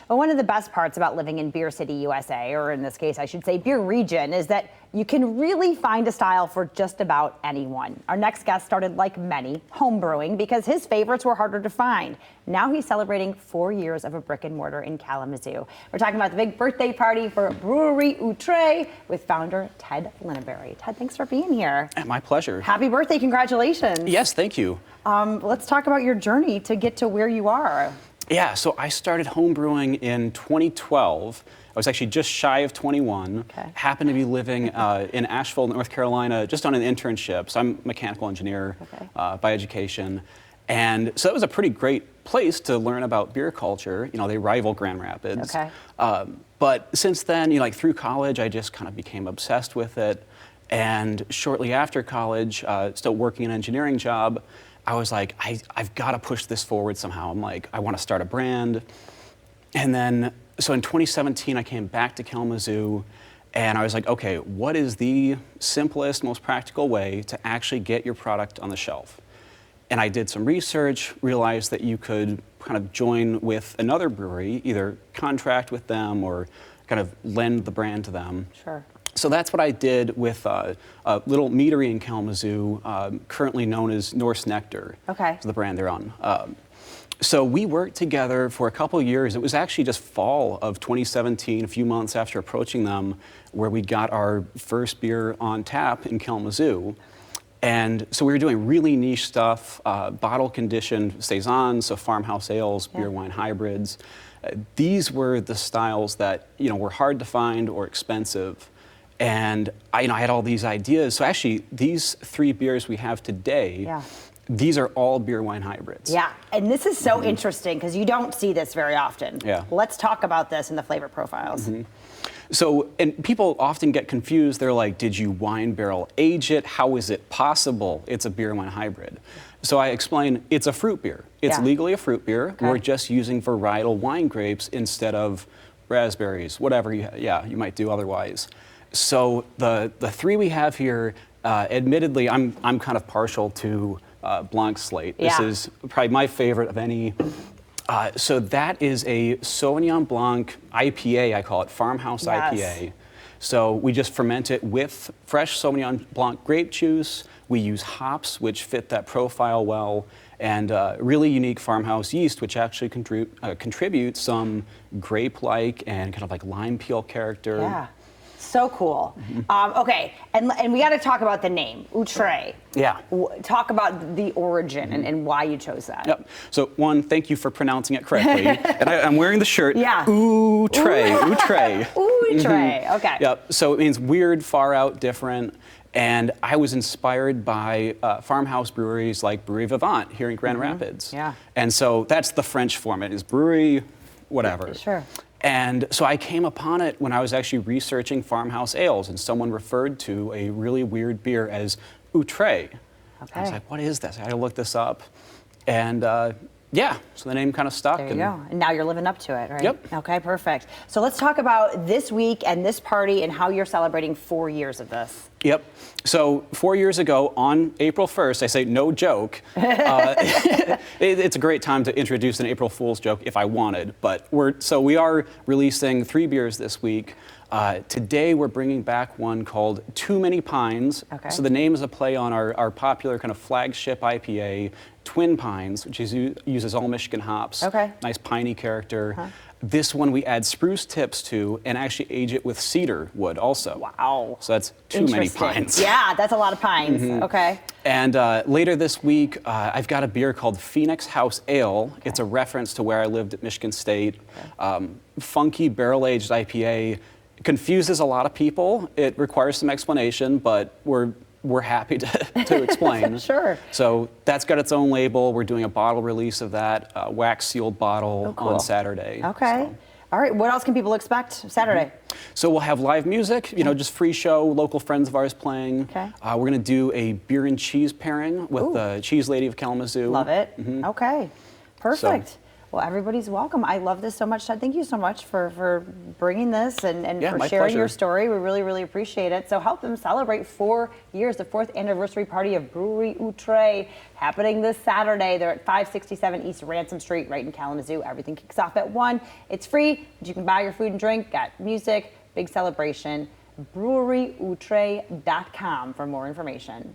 Well, one of the best parts about living in Beer City, USA, or in this case, I should say Beer Region, is that you can really find a style for just about anyone. Our next guest started, like many, home brewing because his favorites were harder to find. Now he's celebrating 4 years of a brick and mortar in Kalamazoo. We're talking about the big birthday party for Brewery Outré with founder Ted Linneberry. Ted, thanks for being here. My pleasure. Happy birthday, congratulations. Yes, thank you. Let's talk about your journey to get to where you are. Yeah, so I started home brewing in 2012. I was actually just shy of 21. Okay. Happened to be living in Asheville, North Carolina, just on an internship. So I'm a mechanical engineer by education. And so it was a pretty great place to learn about beer culture. You know, they rival Grand Rapids. Okay. But since then, you know, like through college, I just kind of became obsessed with it. And shortly after college, still working an engineering job, I was like, I've got to push this forward somehow. I'm like, I want to start a brand. And then, so in 2017, I came back to Kalamazoo, and I was like, okay, what is the simplest, most practical way to actually get your product on the shelf? And I did some research, realized that you could kind of join with another brewery, either contract with them or kind of lend the brand to them. Sure. So that's what I did with a little meadery in Kalamazoo, currently known as Norse Nectar. Okay. Is the brand they're on. So we worked together for a couple of years. It was actually just fall of 2017, a few months after approaching them, where we got our first beer on tap in Kalamazoo. And so we were doing really niche stuff, bottle conditioned saisons, so farmhouse ales, beer wine hybrids. These were the styles that, you know, were hard to find or expensive. And I had all these ideas. So actually, these 3 beers we have today, these are all beer wine hybrids. Yeah, and this is so interesting because you don't see this very often. Yeah. Let's talk about this in the flavor profiles. So, and people often get confused. They're like, did you wine barrel age it? How is it possible it's a beer wine hybrid? So I explain, it's a fruit beer. It's legally a fruit beer. Okay. We're just using varietal wine grapes instead of raspberries, whatever you might do otherwise. So the 3 we have here, admittedly, I'm kind of partial to Blanc Slate. This is probably my favorite of any. So that is a Sauvignon Blanc IPA, I call it, farmhouse IPA. So we just ferment it with fresh Sauvignon Blanc grape juice. We use hops, which fit that profile well, and really unique farmhouse yeast, which actually contributes some grape-like and kind of like lime peel character. Yeah. So cool. Okay, and we got to talk about the name, Outré. Yeah. Talk about the origin and why you chose that. Yep. So one, thank you for pronouncing it correctly. And I'm wearing the shirt. Yeah. Outré. Outré. Outré. Okay. Yep. So it means weird, far out, different. And I was inspired by farmhouse breweries like Brewery Vivant here in Grand Rapids. Yeah. And so that's the French form. It is brewery, whatever. Sure. And so I came upon it when I was actually researching farmhouse ales, and someone referred to a really weird beer as Outré. Okay. I was like, what is this? I had to look this up. And so the name kind of stuck. There you go. And now you're living up to it, right? Yep. Okay, perfect. So let's talk about this week and this party and how you're celebrating 4 years of this. Yep. So 4 years ago, on April 1st, I say no joke. It's a great time to introduce an April Fool's joke if I wanted, but we are releasing 3 beers this week. Today we're bringing back one called Too Many Pines. Okay. So the name is a play on our popular kind of flagship IPA, Twin Pines, which uses all Michigan hops. Okay. Nice piney character. This one we add spruce tips to and actually age it with cedar wood also. Wow. So that's too many pines. Yeah, that's a lot of pines. Okay. And later this week, I've got a beer called Phoenix House Ale. Okay. It's a reference to where I lived at Michigan State. Okay. Funky barrel-aged IPA. Confuses a lot of people. It requires some explanation, but we're happy to explain. Sure. So that's got its own label. We're doing a bottle release of that, wax-sealed bottle on Saturday. Okay. So. All right, what else can people expect Saturday? So we'll have live music, just free show, local friends of ours playing. Okay. We're going to do a beer and cheese pairing with the Cheese Lady of Kalamazoo. Love it. Okay, perfect. Well, everybody's welcome. I love this so much, Ted. Thank you so much for bringing this and Yeah, for my sharing pleasure. your story. We really, really appreciate it. So help them celebrate 4 years, the 4th anniversary party of Brewery Outré, happening this Saturday. They're at 567 East Ransom Street, right in Kalamazoo. Everything kicks off at 1. It's free, but you can buy your food and drink, got music, big celebration. breweryoutre.com for more information.